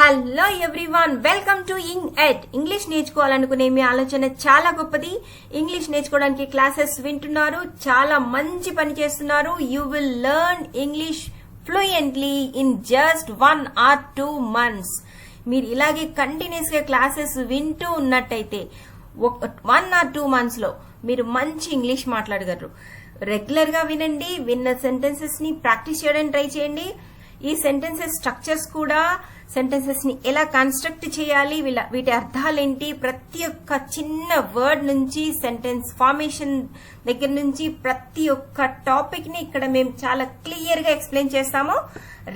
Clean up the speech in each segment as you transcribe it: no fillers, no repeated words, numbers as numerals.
Hello everyone, welcome to ఇంగ్ English నేర్చుకోవాలనుకునే మీ ఆలోచన చాలా గొప్పది. ఇంగ్లీష్ నేర్చుకోవడానికి క్లాసెస్ వింటున్నారు, చాలా మంచి పని చేస్తున్నారు. You will learn English fluently in just 1 or 2 months. మీరు ఇలాగే కంటిన్యూస్ గా క్లాసెస్ వింటూ ఉన్నట్టయితే 1 or 2 months లో మీరు మంచి ఇంగ్లీష్ మాట్లాడగలరు. రెగ్యులర్ గా వినండి, విన్న సెంటెన్సెస్ ని ప్రాక్టీస్ చేయడానికి ట్రై చేయండి. ఈ సెంటెన్సెస్ స్ట్రక్చర్స్ కూడా, సెంటెన్సెస్ ని ఎలా కన్స్ట్రక్ట్ చేయాలి, వీటి అర్థాలేంటి, ప్రతి ఒక్క చిన్న వర్డ్ నుంచి సెంటెన్స్ ఫార్మేషన్ దగ్గర నుంచి ప్రతి ఒక్క టాపిక్ ని ఇక్కడ మేము చాలా క్లియర్ గా ఎక్స్ప్లెయిన్ చేస్తాము.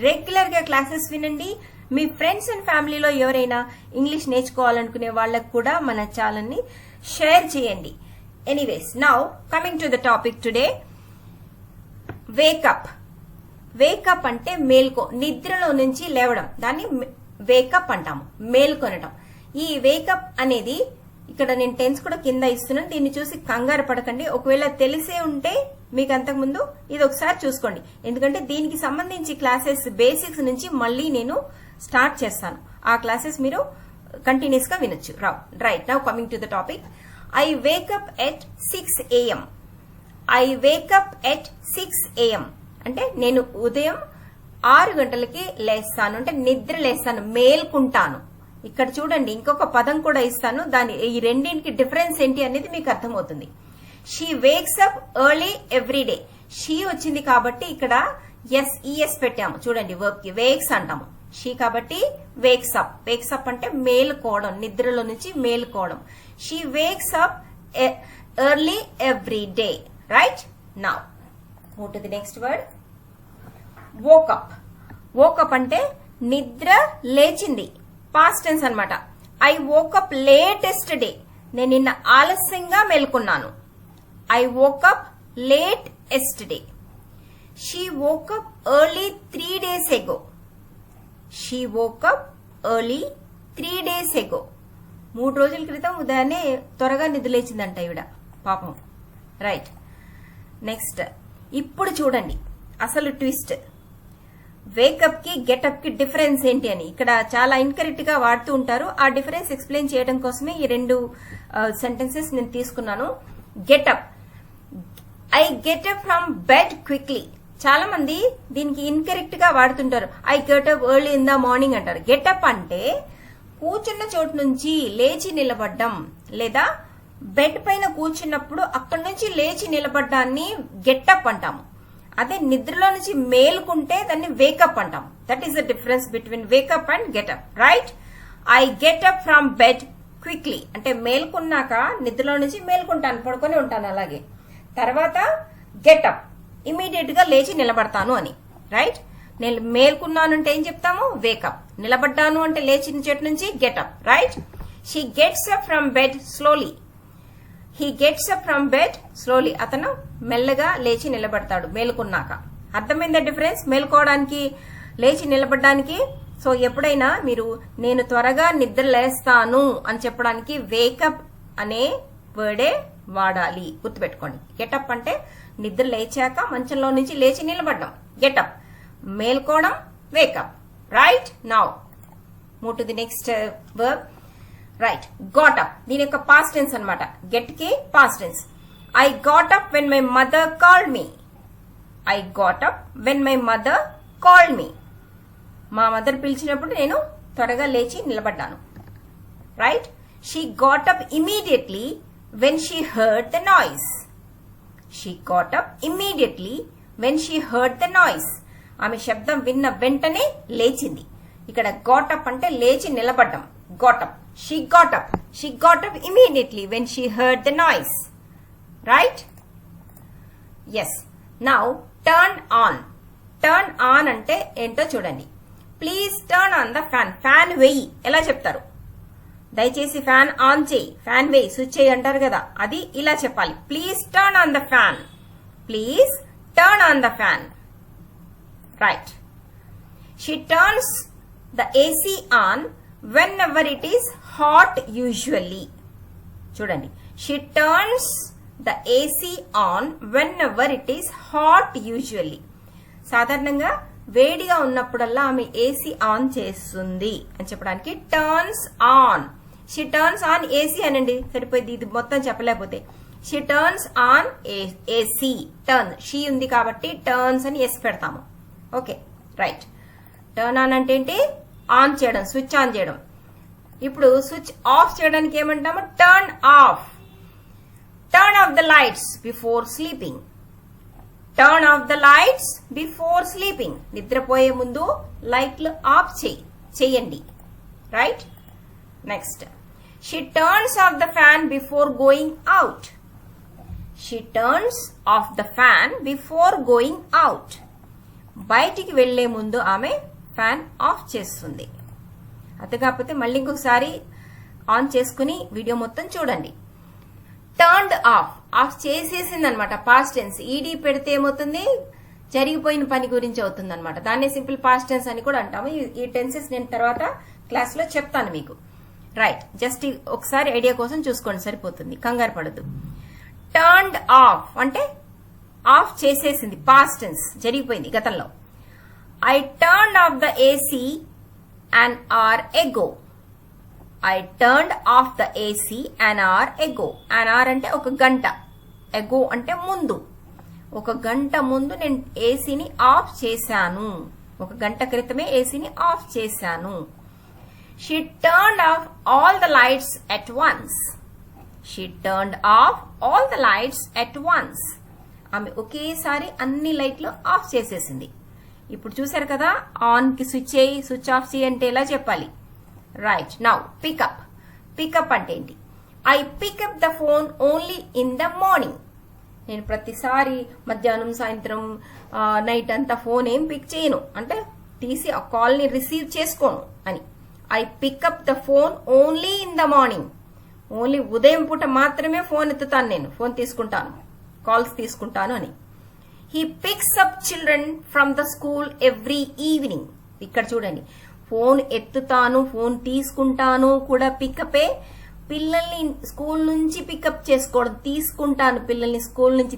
రెగ్యులర్ గా క్లాసెస్ వినండి. మీ ఫ్రెండ్స్ అండ్ ఫ్యామిలీలో ఎవరైనా ఇంగ్లీష్ నేర్చుకోవాలనుకునే వాళ్ళకు కూడా మన ఛానల్ ని షేర్ చేయండి. Anyways, now coming to the topic today. Wake up. Wake up అంటే మేల్కో, నిద్రలో నుంచి లేవడం, దాన్ని వేకప్ అంటాము, మేల్కొనటం. ఈ వేకప్ అనేది ఇక్కడ నేను టెన్స్ కూడా కింద ఇస్తున్నాను, దీన్ని చూసి కంగారు పడకండి. ఒకవేళ తెలిసే ఉంటే మీకు అంతకుముందు ఇది ఒకసారి చూసుకోండి, ఎందుకంటే దీనికి సంబంధించి క్లాసెస్ బేసిక్స్ నుంచి మళ్ళీ నేను స్టార్ట్ చేస్తాను. ఆ క్లాసెస్ మీరు కంటిన్యూస్ గా వినొచ్చు. Right, now coming to the topic. I wake up at 6 AM. I wake up at 6 AM అంటే నేను ఉదయం 6 గంటలకి లేస్తాను, అంటే నిద్ర లేస్తాను, మేల్కుంటాను. ఇక్కడ చూడండి, ఇంకొక పదం కూడా ఇస్తాను, దాని ఈ రెండింటికి డిఫరెన్స్ ఏంటి అనేది మీకు అర్థమవుతుంది. She wakes up early every day. She వచ్చింది కాబట్టి ఇక్కడ ఎస్ పెట్టాము. చూడండి, వర్క్ కి వేక్స్ అంటాము, షీ కాబట్టి వేక్స్ అప్. వేక్స్ అప్ అంటే మేలుకోవడం, నిద్రలో నుంచి మేలుకోవడం. She wakes up early every day. Right, now move to the next word. woke up. woke up అంటే నిద్ర లేచింది, పాస్ట్ టెన్స్ అన్నమాట. I woke up late yesterday. నేను నిన్న ఆలస్యంగా మేల్కొన్నాను. I woke up late yesterday. she woke up early 3 days ago. she woke up early 3 days ago. 3 రోజుల క్రితం ఉదయాన్నే త్వరగా నిద్ర లేచిందంట ఈవిడ, పాపం. Right, next. ఇప్పుడు చూడండి అసలు ట్విస్ట్. వేకప్ కి గెటప్ కి డిఫరెన్స్ ఏంటి అని ఇక్కడ చాలా ఇన్కరెక్ట్ గా వాడుతూ ఉంటారు. ఆ డిఫరెన్స్ ఎక్స్ప్లెయిన్ చేయడం కోసమే ఈ 2 సెంటెన్సెస్ నేను తీసుకున్నాను. Getup. I get up from bed quickly. చాలా మంది దీనికి ఇన్కరెక్ట్ గా వాడుతుంటారు. I get up early in the morning అంటారు. గెటప్ అంటే కూర్చున్న చోటు నుంచి లేచి నిలబడ్డం, లేదా బెడ్ పైన కూర్చున్నప్పుడు అక్కడి నుంచి లేచి నిలబడ్డాన్ని గెటప్ అంటాము. అదే నిద్రలో నుంచి మేలుకుంటే దాన్ని వేకప్ అంటాము. That is the difference between wake up and getup. Right, I get up from bed quickly అంటే మేల్కున్నాక నిద్రలో నుంచి మేల్కుంటాను, పడుకొని ఉంటాను. అలాగే తర్వాత గెటప్, ఇమీడియట్ గా లేచి నిలబడతాను అని. రైట్, నేను మేల్కున్నాను అంటే ఏం చెప్తాము? వేకప్. నిలబడ్డాను అంటే లేచిన చోటు నుంచి getup. Right, she gets up from bed slowly. He gets up from bed slowly. అతను మెల్లగా లేచి నిలబడతాడు మేలుకున్నాక. అర్థమైందా డిఫరెన్స్? మేలుకోవడానికి, లేచి నిలబడడానికి. సో ఎప్పుడైనా మీరు నేను త్వరగా నిద్ర లేస్తాను అని చెప్పడానికి వేకప్ అనే వర్డే వాడాలి, గుర్తుపెట్టుకోండి. గెటప్ అంటే నిద్ర లేచాక మంచంలో నుంచి లేచి నిలబడడం, గెటప్. మేల్కోవడం wake up. Right, now move to the next verb. Right, got up. దీని యొక్క పాస్ట్ టెన్స్ అన్నమాట. గెట్ కి past tense. I got up when my mother called me. I got up when my mother called me. మా mother పిలిచినప్పుడు నేను త్వరగా లేచి నిలబడ్డాను. Right, she got up immediately when she heard the noise. She got up immediately when she heard the noise. ఆమె శబ్దం విన్న వెంటనే లేచింది. ఇక్కడ గాట్ అప్ అంటే లేచి నిలబడ్డం, got up. She got up. She got up immediately when she heard the noise. Right? Yes. Now, turn on. Turn on అంటే ఏంటో చూడండి. Please turn on the fan. Fan వేయి. ఎలా చెప్తారు? దయచేసి ఫ్యాన్ ఆన్ చేయి, ఫ్యాన్ వేయి, స్విచ్ చేయి అంటారు కదా, అది ఇలా చెప్పాలి. Please turn on the fan. Please turn on the fan. Right. She turns the AC on whenever it is hot usually. చూడండి, she turns the AC on whenever it is hot usually. సాధారణంగా వేడిగా ఉన్నప్పుడల్లా ఆమె AC on చేస్తుంది అని చెప్పడానికి turns on. She turns on AC అనండి, సరిపోయింది. ఇది మొత్తం చెప్పలేకపోతే she turns on AC. Turn she ఉంది కాబట్టి టర్న్స్ అని ఎస్ పెడతాము. Okay, right. టర్న్ ఆన్ అంటే ఏంటి? ఆన్ చేయడం, స్విచ్ ఆన్ చేయడం. ఇప్పుడు స్విచ్ ఆఫ్ చేయడానికి ఏమంటాము? Turn off. Turn off the lights before sleeping. Turn off the lights before sleeping. నిద్రపోయే ముందు లైట్లు ఆఫ్ చేయండి. Right. Next, she turns of the fan before going out. She turns of the fan before going out. బయటికి వెళ్లే ముందు ఆమె fan of చేస్తుంది. అది కాకపోతే మళ్ళీ ఇంకొకసారి ఆన్ చేసుకుని వీడియో మొత్తం చూడండి. టర్న్డ్ ఆఫ్, ఆఫ్ చేసేసింది అనమాట. Past tense. ఈడీ పెడితే ఏమవుతుంది? జరిగిపోయిన పని గురించి అవుతుంది అనమాట. దాన్నే సింపుల్ పాస్ట్ టెన్స్ అని కూడా అంటాము. ఈ టెన్సెస్ నేను తర్వాత క్లాస్ లో చెప్తాను మీకు. రైట్, జస్ట్ ఒకసారి ఐడియా కోసం చూసుకోండి, సరిపోతుంది, కంగారు పడద్దు. టర్న్డ్ ఆఫ్ అంటే ఆఫ్ చేసేసింది, పాస్ట్ టెన్స్, జరిగిపోయింది గతంలో. I turned of the AC an hour ago. I turned off the AC an hour ago. An hour అంటే ఒక గంట, ago అంటే ముందు. ఒక గంట ముందు నేను ఏసీని ఆఫ్ చేశాను. ఒక గంట క్రితమే ఏసీని ఆఫ్ చేశాను. She turned off all the lights at once. She turned off all the lights at once. ఆమె ఒకేసారి అన్ని లైట్లు ఆఫ్ చేసేసింది. ఇప్పుడు చూసారు కదా, ఆన్ కి స్విచ్ చేయి, స్విచ్ ఆఫ్ చేయి అంటే ఎలా చెప్పాలి? రైట్. Now pickup. పికప్ అంటే ఏంటి? I pick up the phone only in the morning. నేను ప్రతిసారి మధ్యాహ్నం, సాయంత్రం, నైట్ అంతా ఫోన్ ఏం పిక్ చేయను, అంటే తీసి ఆ కాల్ ని రిసీవ్ చేసుకోను అని. I pick up the phone only in the morning. Only ఉదయం పూట మాత్రమే ఫోన్ ఎత్తుతాను, నేను ఫోన్ తీసుకుంటాను, కాల్స్ తీసుకుంటాను అని. He picks up children from the school every evening. ఇక్కడ చూడండి, ఫోన్ ఎత్తుతాను, ఫోన్ తీసుకుంటాను కూడా పికపే. పిల్లల్ని స్కూల్ నుంచి పికప్ చేసుకోవడం, తీసుకుంటాను, పిల్లల్ని స్కూల్ నుంచి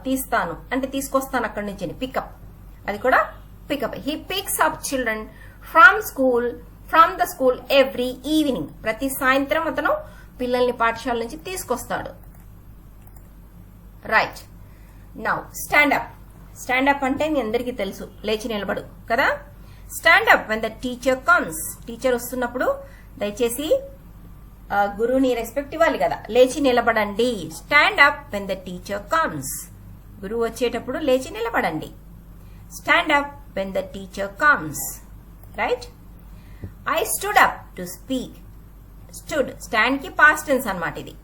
తీస్తాను అంటే తీసుకొస్తాను అక్కడి నుంచి, పికప్, అది కూడా pickup. He picks up children from the school every evening. ప్రతి సాయంత్రం అతను పిల్లల్ని పాఠశాల నుంచి తీసుకొస్తాడు. రైట్. Now stand up. స్టాండప్ అంటే మీ అందరికీ తెలుసు, లేచి నిలబడు కదా. Stand up when the teacher comes. Teacher వస్తున్నప్పుడు దయచేసి గురువుని రెస్పెక్ట్ ఇవ్వాలి కదా, లేచి నిలబడండి. Stand up when the teacher comes. గురువు వచ్చేటప్పుడు లేచి నిలబడండి. Stand up when the teacher comes. Right. I stood up to speak. Stood, stand కి పాస్ట్ టెన్స్ అన్నమాట ఇది.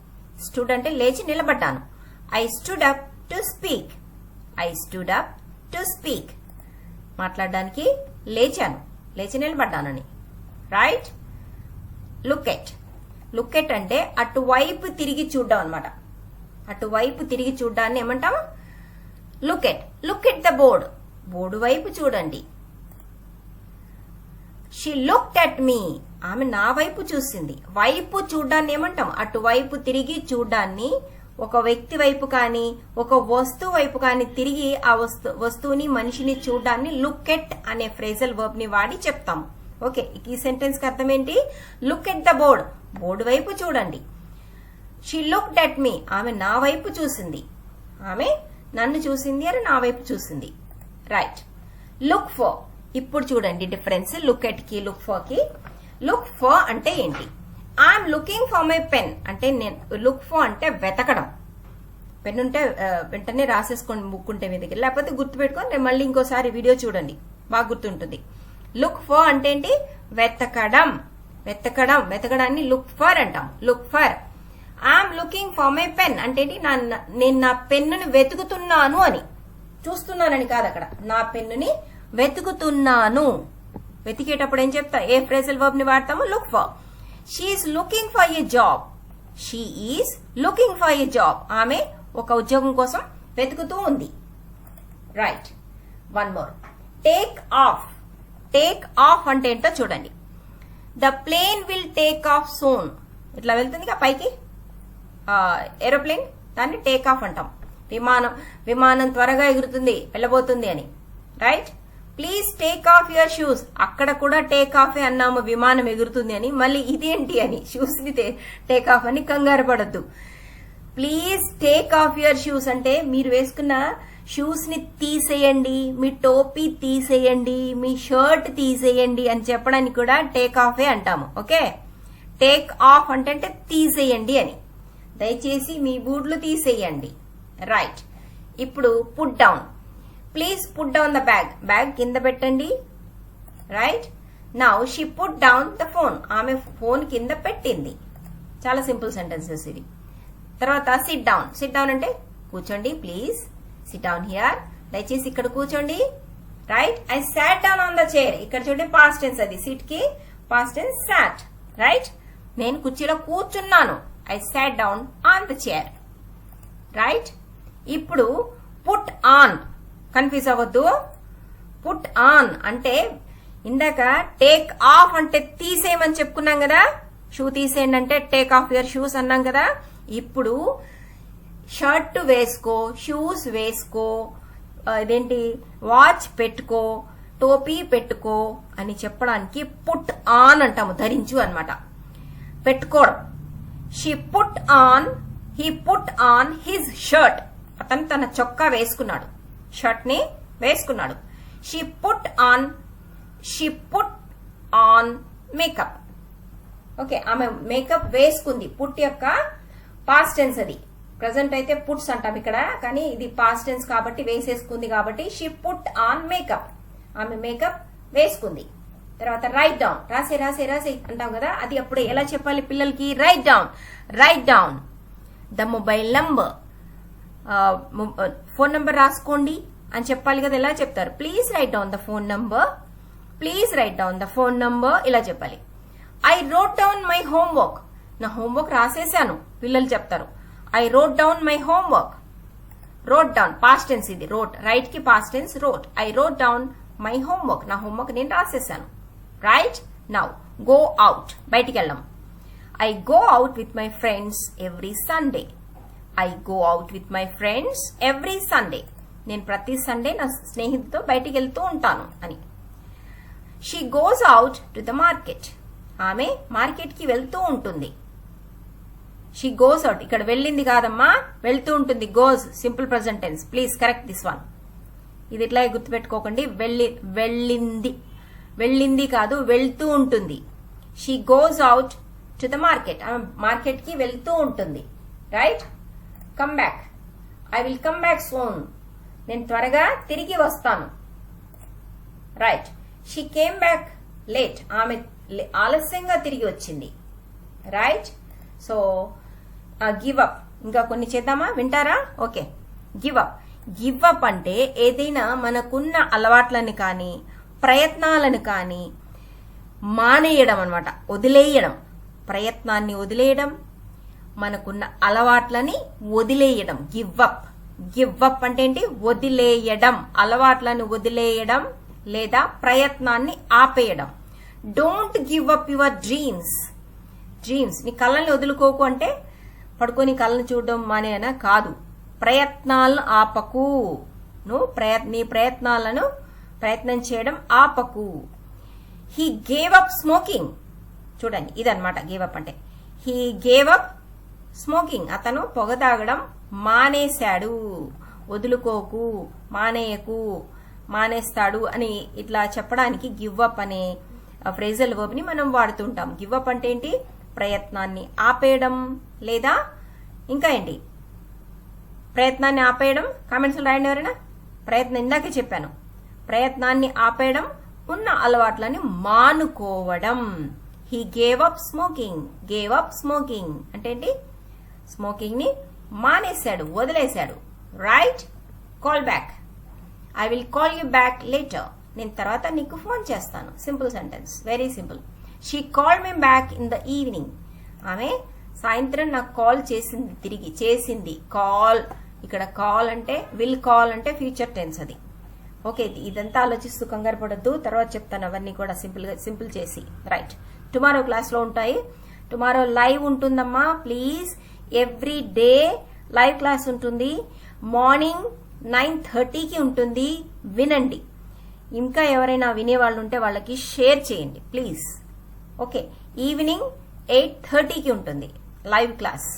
స్టూడ్ అంటే లేచి నిలబడ్డాను. I stood up to speak. I stood up to speak. మాట్లాడడానికి లేచాను, లేచి నిలబడ్డానని. Right. Look at. Look at అంటే అటువైపు తిరిగి చూడడం అనమాట. అటువైపు తిరిగి చూడడాన్ని ఏమంటాం? Look at. Look at the board. Board వైపు చూడండి. షీ లుక్డ్ అట్ మీ. ఆమె నా వైపు చూసింది. వైపు చూడ్డాన్ని ఏమంటాం? అటువైపు తిరిగి చూడ్డాన్ని. ఒక వ్యక్తి వైపు కానీ ఒక వస్తువు వైపు కానీ తిరిగి ఆ వస్తువుని, మనిషిని చూడ్డాన్ని లుక్ ఎట్ అనే ఫ్రేజల్ వర్బ్ ని వాడి చెప్తాం. ఓకే, ఈ సెంటెన్స్ కి అర్థం ఏంటి? Look at the board. Board వైపు చూడండి. షీ లుక్డ్ అట్ మీ. ఆమె నా వైపు చూసింది. ఆమె నన్ను చూసింది అని నా వైపు చూసింది. రైట్. Look for. ఇప్పుడు చూడండి డిఫరెన్స్ లుక్ ఎట్ కి లుక్ ఫర్ కి. లుక్ ఫర్ అంటే ఏంటి? I'm looking for my pen అంటే నేను, లుక్ ఫర్ అంటే వెతకడం. పెన్ ఉంటే వెంటనే రాసేసుకోండి, బుక్ ఉంటే మీ దగ్గర, లేకపోతే గుర్తుపెట్టుకొని నేను మళ్ళీ ఇంకోసారి వీడియో చూడండి, బాగా గుర్తుంటుంది. లుక్ ఫర్ అంటే ఏంటి? వెతకడం. వెతకడం, వెతకడాన్ని లుక్ ఫర్ అంటాం. Look for. I'm looking for my pen అంటే ఏంటి? నేను నా పెన్నుని వెతుకుతున్నాను అని. చూస్తున్నానని కాదు అక్కడ, నా పెన్నుని వెతుకుతున్నాను. వెతికేటప్పుడు ఏం చెప్తా? ఏ ఫ్రేజల్ వర్బ్ ని వాడతాము? Look for. She is looking for a job. She is looking for a job. ఆమె ఒక ఉద్యోగం కోసం వెతుకుతూ ఉంది. Right. One more. Take off. Take off అంటే ఏంటో చూడండి. The plane will take off soon. ఇట్లా వెళ్తుంది పైకి ఏరోప్లేన్, దాన్ని టేక్ ఆఫ్ అంటాం. విమానం త్వరగా ఎగురుతుంది, వెళ్ళబోతుంది అని. Right. Please take off your shoes. అక్కడ కూడా టేక్ ఆఫ్ అన్నాము, విమానం ఎగురుతుంది అని. మళ్ళీ ఇదేంటి అని షూస్ ని టేక్ ఆఫ్ అని కంగారు పడద్దు. Please take off your shoes అంటే మీరు వేసుకున్న షూస్ ని తీసేయండి, మీ టోపీ తీసేయండి, మీ షర్ట్ తీసేయండి అని చెప్పడానికి కూడా టేక్ ఆఫ్ అంటాము. ఓకే, టేక్ ఆఫ్ అంటే తీసేయండి అని. దయచేసి మీ బూట్లు తీసేయండి. రైట్. ఇప్పుడు put down. Please put down the bag. Bag కింద పెట్టండి. Right. Now she put down the phone. ఆమె ఫోన్ కింద పెట్టింది. చాలా సింపుల్ సెంటెన్సెస్ ఇది. తర్వాత సిట్ డౌన్. సిట్ డౌన్ అంటే కూర్చోండి. Please SIT down here. దయచేసి ఇక్కడ కూర్చోండి. Right. I sat down on the chair. ఇక్కడ చూడండి పాస్ట్ టెన్స్ అది. సిట్ కి పాస్ట్ టెన్స్ సాట్. రైట్. నేను కుర్చీలో కూర్చున్నాను. I sat down on the chair. Right. ఇప్పుడు పుట్ ఆన్. కన్ఫ్యూజ్ అవ్వద్దు. పుట్ ఆన్ అంటే ఇందాక టేక్ ఆఫ్ అంటే తీసేయమని చెప్పుకున్నాం కదా. షూ తీసేయండి అంటే టేక్ ఆఫ్ యువర్ షూస్ అన్నాం కదా. ఇప్పుడు షర్ట్ వేసుకో, షూస్ వేసుకో, ఇదేంటి వాచ్ పెట్టుకో, టోపీ పెట్టుకో అని చెప్పడానికి పుట్ ఆన్ అంటాము. ధరించు అన్నమాట, పెట్టుకోవడం. She put on, he put on his shirt. అతను తన చొక్కా వేసుకున్నాడు, షర్ట్ ని వేసుకున్నాడు. She put on makeup. Okay, ఆమె మేకప్ వేసుకుంది. పుట్ యొక్క పాస్ట్ టెన్స్ అది. ప్రజెంట్ అయితే పుట్స్ అంటాం ఇక్కడ, కానీ ఇది పాస్ట్ టెన్స్ కాబట్టి వేసేసుకుంది కాబట్టి షీ పుట్ ఆన్ మేకప్. ఆమె మేకప్ వేసుకుంది. తర్వాత రైట్ డౌన్. రాసే రాసే రాసే అంటాం కదా, అది అప్పుడు ఎలా చెప్పాలి పిల్లలకి? Write down. Write down the mobile number. Phone number రాసుకోండి అని చెప్పాలి కదా. ఎలా చెప్తారు? Please write down the phone number. Please write down the phone number ఇలా చెప్పాలి. I wrote down my homework. నా హోంవర్క్ రాసేసాను పిల్లలు చెప్తారు. I wrote down my homework. Wrote down past tense ఇది. రోట్ రైట్ కి past tense wrote. I wrote down my homework. నా homework నేను రాసేసాను. రైట్. Now go out. బయటికి వెళ్ళాం. I go out with my friends every Sunday. I go out with my friends every Sunday. నేను ప్రతి Sunday నా స్నేహితులతో బయటికి వెళ్తూ ఉంటాను అని. She goes out to the market. ఆమె మార్కెట్ కి వెళ్తూ ఉంటుంది. She goes out. ఇక్కడ వెళ్ళింది కాదమ్మా, వెళ్తూ ఉంటుంది. Goes simple present tense. Please correct this one. ఇది ఇట్లా గుర్తుపెట్టుకోకండి. వెళ్ళింది, వెళ్ళింది కాదు, వెళ్తూ ఉంటుంది. She goes out to the market. ఆమె మార్కెట్ కి వెళ్తూ ఉంటుంది. Right. Come back. I will come back soon. నేను త్వరగా తిరిగి వస్తాను. Right. She came back late. ఆమె ఆలస్యంగా తిరిగి వచ్చింది. రైట్. So give up. ఇంకా కొన్ని చేద్దామా? వింటారా? Okay. Give up. Give up అంటే ఏదైనా మనకున్న అలవాట్లను కానీ ప్రయత్నాలను కానీ మానేయడం అన్నమాట, వదిలేయడం. ప్రయత్నాన్ని వదిలేయడం, మనకున్న అలవాట్లని వదిలేయడం. Give up. గివ్ అప్ అంటే ఏంటి? వదిలేయడం. అలవాట్లను వదిలేయడం లేదా ప్రయత్నాన్ని ఆపేయడం. Don't give up your dreams. Dreams నీ కళ్ళని వదులుకోకు అంటే పడుకొని కళ్ళని చూడడం మానేనా? కాదు. ప్రయత్నాలను ఆపకు. నువ్వు నీ ప్రయత్నాలను ప్రయత్నం చేయడం ఆపకు. He gave up smoking. చూడండి, ఇదన్నమాట గేవ్ అప్ అంటే. He gave up smoking. అతను పొగ తాగడం మానేశాడు. వదులుకోకు, మానేయకు, మానేస్తాడు అని ఇట్లా చెప్పడానికి గివ్ అప్ అనే ఫ్రేజల్ వర్బ్ ని మనం వాడుతుంటాం. గివ్ అప్ అంటే ఏంటి? ప్రయత్నాన్ని ఆపేయడం లేదా ఇంకా ఏంటి? ప్రయత్నాన్ని ఆపేయడం. కామెంట్స్ లో రాయండి ఎవరైనా. ప్రయత్నం ఇందాకే చెప్పాను. ప్రయత్నాన్ని ఆపేయడం, ఉన్న అలవాట్లని మానుకోవడం. He gave up smoking. Gave up smoking అంటే ఏంటి? స్మోకింగ్ ని మానేశాడు, వదిలేశాడు. Right. Call back. I will call you back later. నేను తర్వాత నీకు ఫోన్ చేస్తాను. Simple sentence, very simple. She call me back in the evening. ఆమె సాయంత్రం నాకు కాల్ చేసింది, తిరిగి చేసింది. కాల్ ఇక్కడ కాల్ అంటే విల్ కాల్ అంటే ఫ్యూచర్ టెన్స్ అది. ఓకే, ఇదంతా ఆలోచిస్తూ కంగారు పడద్దు, తర్వాత చెప్తాను అవన్నీ కూడా సింపుల్ చేసి. రైట్. టుమారో క్లాస్ లో ఉంటాయి. టుమారో లైవ్ ఉంటుందమ్మా. Please every day live class ఉంటుంది. మార్నింగ్ 9:30కి ఉంటుంది. వినండి. ఇంకా ఎవరైనా వినేవాళ్ళు ఉంటే వాళ్ళకి షేర్ చేయండి ప్లీజ్. ఓకే, ఈవినింగ్ 8:30కి ఉంటుంది లైవ్ క్లాస్.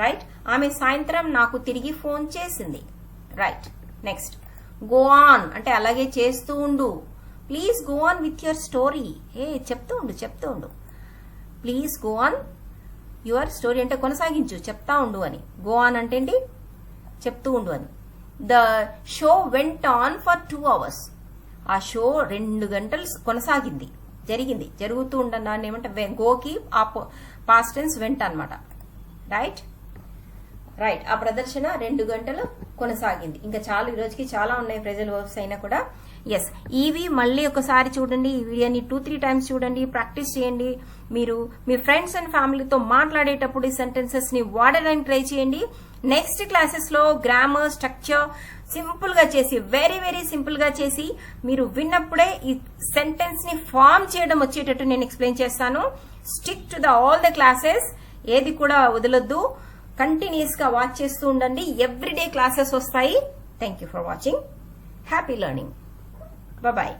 రైట్, ఆమె సాయంత్రం నాకు తిరిగి ఫోన్ చేసింది. రైట్, నెక్స్ట్ గో ఆన్ అంటే అలాగే చేస్తూ ఉండు. Please go on with your story. చెప్తూ ఉండు. Please go on your story అంటే కొనసాగించు, చెప్తా ఉండు అని. గో ఆన్ అంటే ఏంటి? చెప్తూ ఉండు అని. The show went on for 2 hours. ఆ షో 2 గంటలు కొనసాగింది, జరుగుతూ ఉండని ఏమంటే గోకి ఆ పాస్ట్ టెన్స్ వెంట అనమాట. రైట్, ఆ ప్రదర్శన 2 గంటలు కొనసాగింది. ఇంకా చాలా, ఈ రోజుకి చాలా ఉన్నాయి ఫ్రేజల్ వర్బ్స్ అయినా కూడా. ఎస్, ఇవి మళ్ళీ ఒకసారి చూడండి, ఈ వీడియోని 2-3 times చూడండి, ప్రాక్టీస్ చేయండి. మీరు మీ ఫ్రెండ్స్ అండ్ ఫ్యామిలీతో మాట్లాడేటప్పుడు ఈ సెంటెన్సెస్ ని వాడడానికి ట్రై చేయండి. నెక్స్ట్ క్లాసెస్ లో గ్రామర్, స్ట్రక్చర్ సింపుల్ గా చేసి, వెరీ వెరీ సింపుల్ గా చేసి, మీరు విన్నప్పుడే ఈ సెంటెన్స్ ని ఫామ్ చేయడం వచ్చేటట్టు నేను ఎక్స్ప్లెయిన్ చేస్తాను. Stick to all the classes, ఏది కూడా వదలొద్దు. కంటిన్యూస్ గా వాచ్ చేస్తూ ఉండండి. ఎవ్రీడే క్లాసెస్ వస్తాయి. Thank you for watching. Happy learning. Bye.